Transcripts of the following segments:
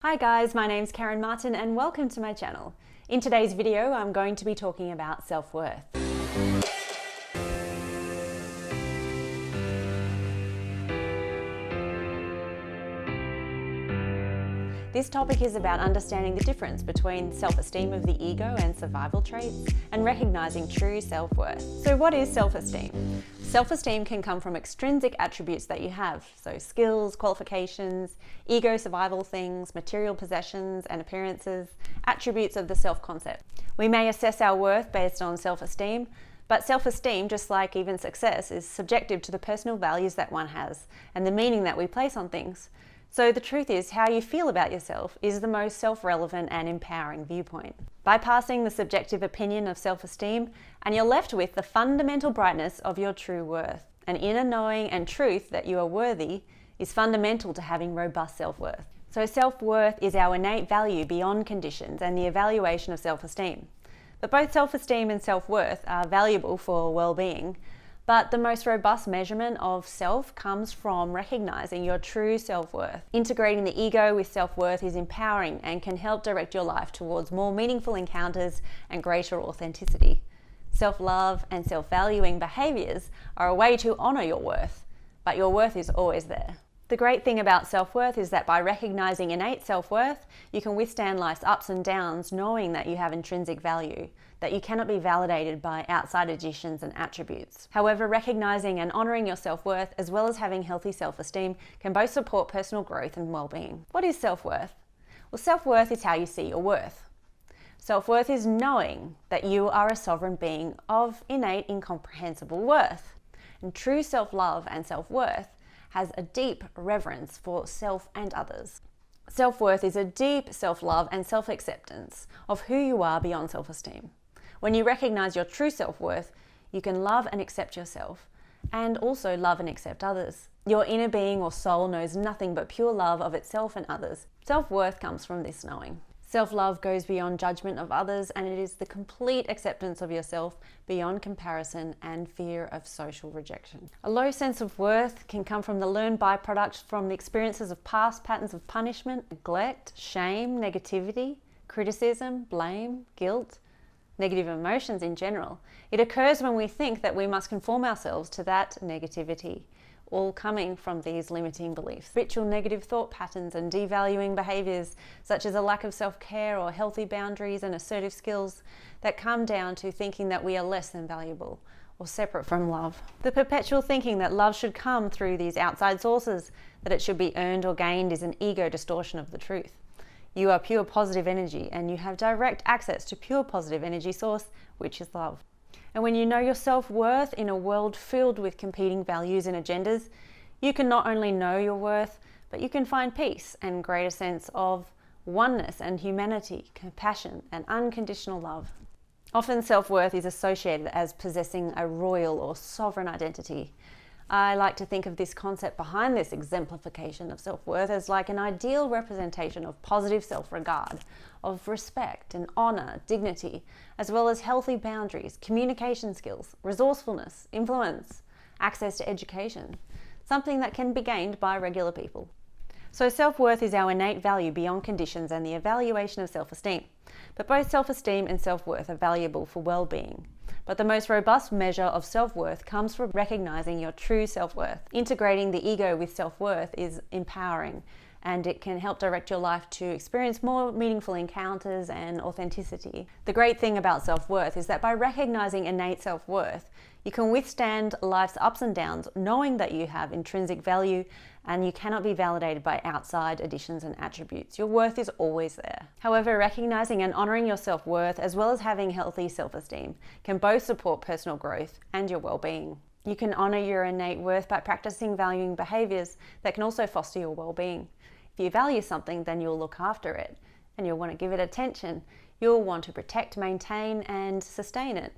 Hi guys, my name's Karen Martin and welcome to my channel. In today's video, I'm going to be talking about self-worth. This topic is about understanding the difference between self-esteem of the ego and survival traits and recognizing true self-worth. So what is self-esteem? Self-esteem can come from extrinsic attributes that you have, so skills, qualifications, ego survival things, material possessions and appearances, attributes of the self-concept. We may assess our worth based on self-esteem, but self-esteem, just like even success, is subjective to the personal values that one has and the meaning that we place on things. So the truth is, how you feel about yourself is the most self-relevant and empowering viewpoint. Bypassing the subjective opinion of self-esteem, and you're left with the fundamental brightness of your true worth. An inner knowing and truth that you are worthy is fundamental to having robust self-worth. So self-worth is our innate value beyond conditions and the evaluation of self-esteem. But both self-esteem and self-worth are valuable for well-being. But the most robust measurement of self comes from recognizing your true self-worth. Integrating the ego with self-worth is empowering and can help direct your life towards more meaningful encounters and greater authenticity. Self-love and self-valuing behaviors are a way to honor your worth, but your worth is always there. The great thing about self-worth is that by recognizing innate self-worth, you can withstand life's ups and downs knowing that you have intrinsic value, that you cannot be validated by outside additions and attributes. However, recognizing and honoring your self-worth as well as having healthy self-esteem can both support personal growth and well-being. What is self-worth? Well, self-worth is how you see your worth. Self-worth is knowing that you are a sovereign being of innate, incomprehensible worth. And true self-love and self-worth has a deep reverence for self and others. Self-worth is a deep self-love and self-acceptance of who you are beyond self-esteem. When you recognize your true self-worth, you can love and accept yourself and also love and accept others. Your inner being or soul knows nothing but pure love of itself and others. Self-worth comes from this knowing. Self-love goes beyond judgment of others, and it is the complete acceptance of yourself beyond comparison and fear of social rejection. A low sense of worth can come from the learned byproduct from the experiences of past patterns of punishment, neglect, shame, negativity, criticism, blame, guilt, negative emotions in general. It occurs when we think that we must conform ourselves to that negativity, all coming from these limiting beliefs. Habitual negative thought patterns and devaluing behaviours such as a lack of self-care or healthy boundaries and assertive skills that come down to thinking that we are less than valuable or separate from love. The perpetual thinking that love should come through these outside sources, that it should be earned or gained, is an ego distortion of the truth. You are pure positive energy and you have direct access to pure positive energy source, which is love. And when you know your self-worth in a world filled with competing values and agendas, you can not only know your worth, but you can find peace and greater sense of oneness and humanity, compassion and unconditional love. Often self-worth is associated as possessing a royal or sovereign identity. I like to think of this concept behind this exemplification of self-worth as like an ideal representation of positive self-regard, of respect and honor, dignity, as well as healthy boundaries, communication skills, resourcefulness, influence, access to education, something that can be gained by regular people. So self-worth is our innate value beyond conditions and the evaluation of self-esteem. But both self-esteem and self-worth are valuable for well-being. But the most robust measure of self-worth comes from recognizing your true self-worth. Integrating the ego with self-worth is empowering, and it can help direct your life to experience more meaningful encounters and authenticity. The great thing about self-worth is that by recognizing innate self-worth, you can withstand life's ups and downs knowing that you have intrinsic value and you cannot be validated by outside additions and attributes. Your worth is always there. However, recognizing and honoring your self-worth as well as having healthy self-esteem can both support personal growth and your well-being. You can honor your innate worth by practicing valuing behaviors that can also foster your well-being. If you value something, then you'll look after it and you'll want to give it attention. You'll want to protect, maintain, and sustain it.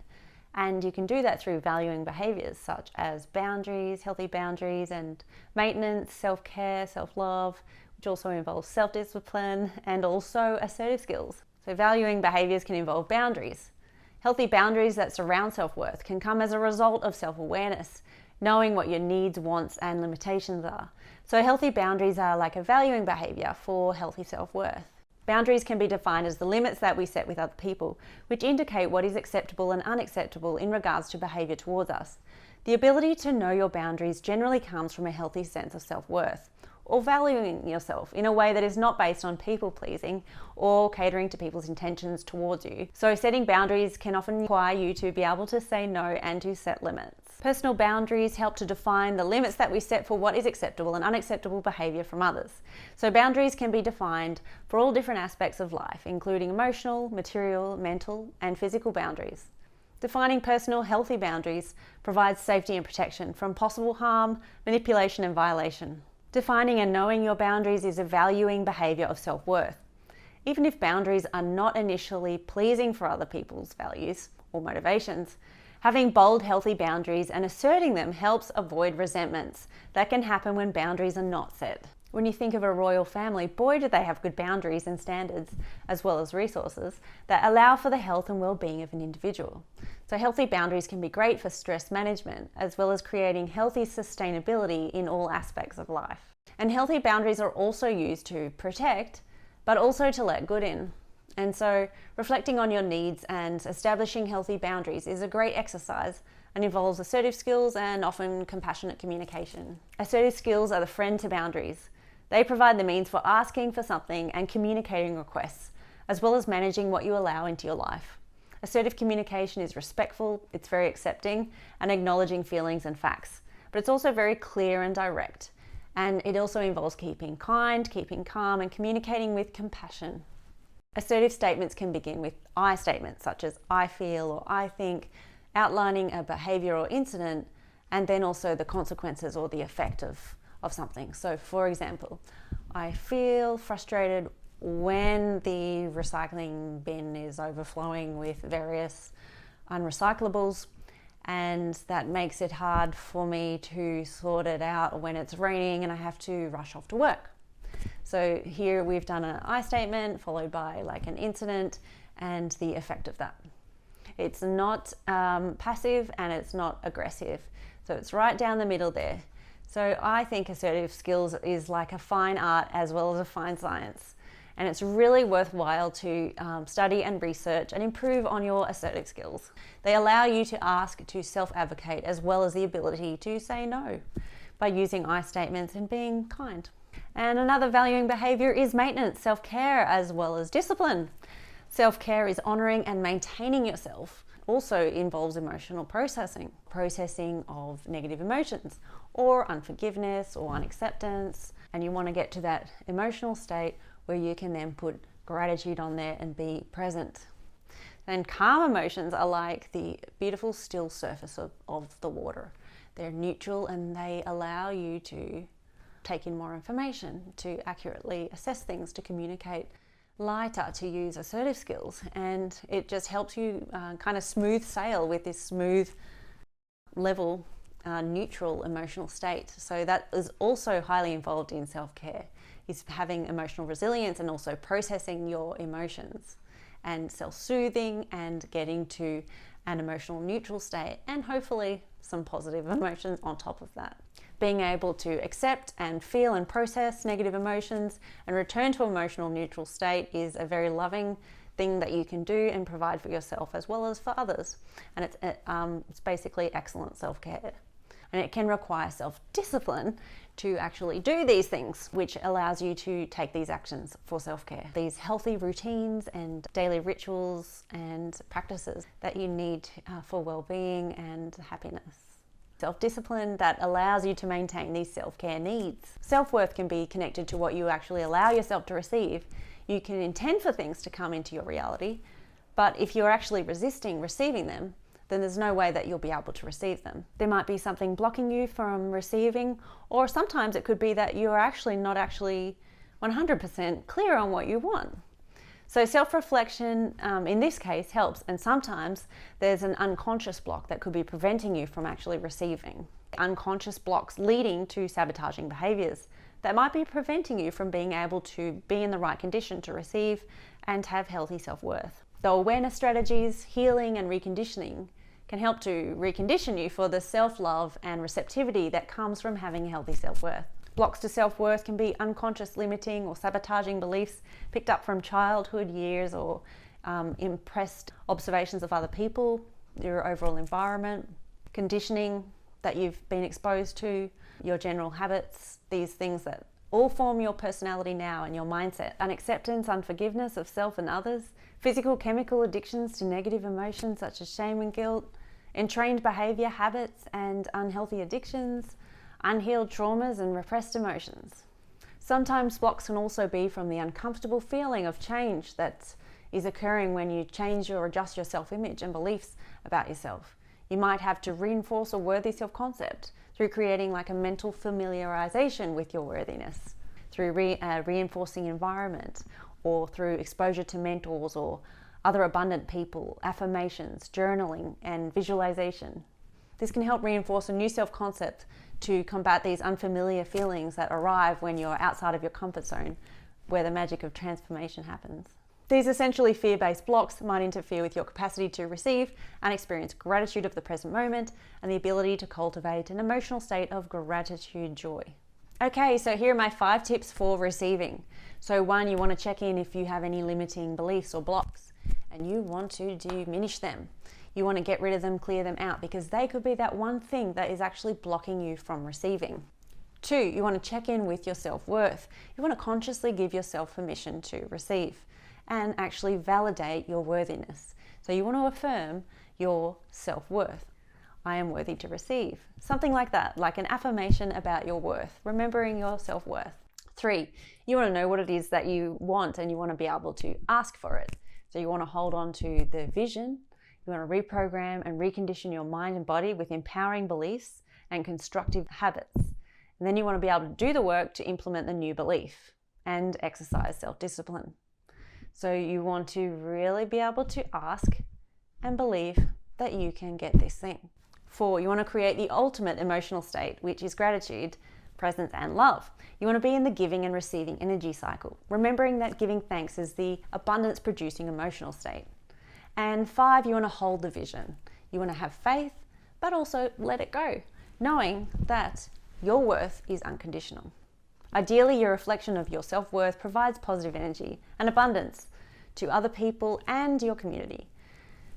And you can do that through valuing behaviors such as boundaries, healthy boundaries, and maintenance, self-care, self-love, which also involves self-discipline and also assertive skills. So valuing behaviors can involve boundaries. Healthy boundaries that surround self-worth can come as a result of self-awareness, knowing what your needs, wants, and limitations are. So healthy boundaries are like a valuing behaviour for healthy self-worth. Boundaries can be defined as the limits that we set with other people, which indicate what is acceptable and unacceptable in regards to behaviour towards us. The ability to know your boundaries generally comes from a healthy sense of self-worth, or valuing yourself in a way that is not based on people-pleasing or catering to people's intentions towards you. So setting boundaries can often require you to be able to say no and to set limits. Personal boundaries help to define the limits that we set for what is acceptable and unacceptable behaviour from others. So boundaries can be defined for all different aspects of life, including emotional, material, mental, and physical boundaries. Defining personal, healthy boundaries provides safety and protection from possible harm, manipulation, and violation. Defining and knowing your boundaries is a valuing behaviour of self-worth. Even if boundaries are not initially pleasing for other people's values or motivations, having bold, healthy boundaries and asserting them helps avoid resentments that can happen when boundaries are not set. When you think of a royal family, boy do they have good boundaries and standards, as well as resources, that allow for the health and well-being of an individual. So healthy boundaries can be great for stress management, as well as creating healthy sustainability in all aspects of life. And healthy boundaries are also used to protect, but also to let good in. And so reflecting on your needs and establishing healthy boundaries is a great exercise and involves assertive skills and often compassionate communication. Assertive skills are the friend to boundaries. They provide the means for asking for something and communicating requests, as well as managing what you allow into your life. Assertive communication is respectful, it's very accepting and acknowledging feelings and facts, but it's also very clear and direct. And it also involves keeping kind, keeping calm, and communicating with compassion. Assertive statements can begin with I statements, such as I feel or I think, outlining a behaviour or incident, and then also the consequences or the effect of something. So for example, I feel frustrated when the recycling bin is overflowing with various unrecyclables, and that makes it hard for me to sort it out when it's raining and I have to rush off to work. So here we've done an I statement followed by like an incident and the effect of that. It's not passive and it's not aggressive. So it's right down the middle there. So I think assertive skills is like a fine art as well as a fine science. And it's really worthwhile to study and research and improve on your assertive skills. They allow you to ask, to self-advocate, as well as the ability to say no by using I statements and being kind. And another valuing behaviour is maintenance, self-care, as well as discipline. Self-care is honouring and maintaining yourself. Also involves emotional processing of negative emotions or unforgiveness or unacceptance. And you want to get to that emotional state where you can then put gratitude on there and be present. And calm emotions are like the beautiful still surface of the water. They're neutral and they allow you to take in more information, to accurately assess things, to communicate lighter, to use assertive skills. And it just helps you kind of smooth sail with this smooth, level, neutral emotional state. So that is also highly involved in self-care, is having emotional resilience and also processing your emotions and self-soothing and getting to an emotional neutral state and hopefully some positive emotions on top of that. Being able to accept and feel and process negative emotions and return to emotional neutral state is a very loving thing that you can do and provide for yourself as well as for others. And it's basically excellent self-care. And it can require self-discipline to actually do these things, which allows you to take these actions for self-care. These healthy routines and daily rituals and practices that you need for well-being and happiness. Self-discipline that allows you to maintain these self-care needs. Self-worth can be connected to what you actually allow yourself to receive. You can intend for things to come into your reality, but if you're actually resisting receiving them, then there's no way that you'll be able to receive them. There might be something blocking you from receiving, or sometimes it could be that you're actually not 100% clear on what you want. So self-reflection in this case helps, and sometimes there's an unconscious block that could be preventing you from actually receiving. Unconscious blocks leading to sabotaging behaviours that might be preventing you from being able to be in the right condition to receive and have healthy self-worth. So awareness strategies, healing and reconditioning can help to recondition you for the self-love and receptivity that comes from having a healthy self-worth. Blocks to self-worth can be unconscious limiting or sabotaging beliefs picked up from childhood years or impressed observations of other people, your overall environment, conditioning that you've been exposed to, your general habits, these things that all form your personality now and your mindset. Unacceptance, unforgiveness of self and others, physical, chemical addictions to negative emotions such as shame and guilt, entrained behaviour, habits and unhealthy addictions, unhealed traumas and repressed emotions. Sometimes blocks can also be from the uncomfortable feeling of change that is occurring when you change or adjust your self-image and beliefs about yourself. You might have to reinforce a worthy self-concept through creating like a mental familiarization with your worthiness, through reinforcing environment, or through exposure to mentors or other abundant people, affirmations, journaling, and visualization. This can help reinforce a new self-concept to combat these unfamiliar feelings that arrive when you're outside of your comfort zone, where the magic of transformation happens. These essentially fear-based blocks might interfere with your capacity to receive and experience gratitude of the present moment and the ability to cultivate an emotional state of gratitude joy. Okay, so here are my 5 tips for receiving. So 1, you want to check in if you have any limiting beliefs or blocks and you want to diminish them. You want to get rid of them, clear them out, because they could be that one thing that is actually blocking you from receiving. 2, you want to check in with your self-worth. You want to consciously give yourself permission to receive and actually validate your worthiness. So you want to affirm your self-worth. I am worthy to receive. Something like that, like an affirmation about your worth, remembering your self-worth. 3, you want to know what it is that you want and you want to be able to ask for it. So you want to hold on to the vision. You want to reprogram and recondition your mind and body with empowering beliefs and constructive habits. And then you want to be able to do the work to implement the new belief and exercise self-discipline. So you want to really be able to ask and believe that you can get this thing. 4, you want to create the ultimate emotional state, which is gratitude, presence, and love. You want to be in the giving and receiving energy cycle, remembering that giving thanks is the abundance-producing emotional state. And 5, you want to hold the vision. You want to have faith, but also let it go, knowing that your worth is unconditional. Ideally, your reflection of your self-worth provides positive energy and abundance to other people and your community.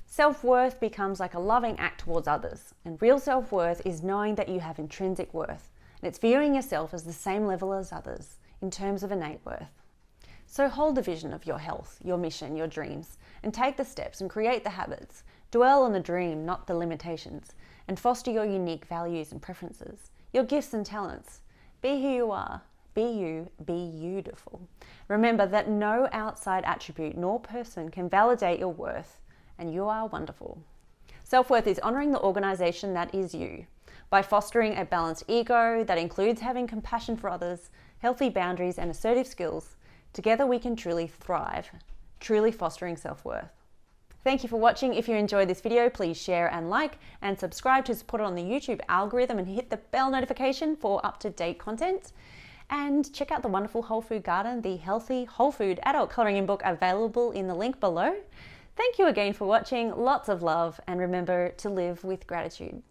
Self-worth becomes like a loving act towards others, and real self-worth is knowing that you have intrinsic worth, and it's viewing yourself as the same level as others in terms of innate worth. So hold the vision of your health, your mission, your dreams, and take the steps and create the habits. Dwell on the dream, not the limitations, and foster your unique values and preferences, your gifts and talents. Be who you are. Be you, be beautiful. Remember that no outside attribute nor person can validate your worth, and you are wonderful. Self-worth is honoring the organization that is you by fostering a balanced ego that includes having compassion for others, healthy boundaries, and assertive skills. Together we can truly thrive, truly fostering self-worth. Thank you for watching. If you enjoyed this video, please share and like and subscribe to support it on the YouTube algorithm and hit the bell notification for up-to-date content. And check out the wonderful Whole Food Garden, the healthy whole food adult colouring in book available in the link below. Thank you again for watching. Lots of love, and remember to live with gratitude.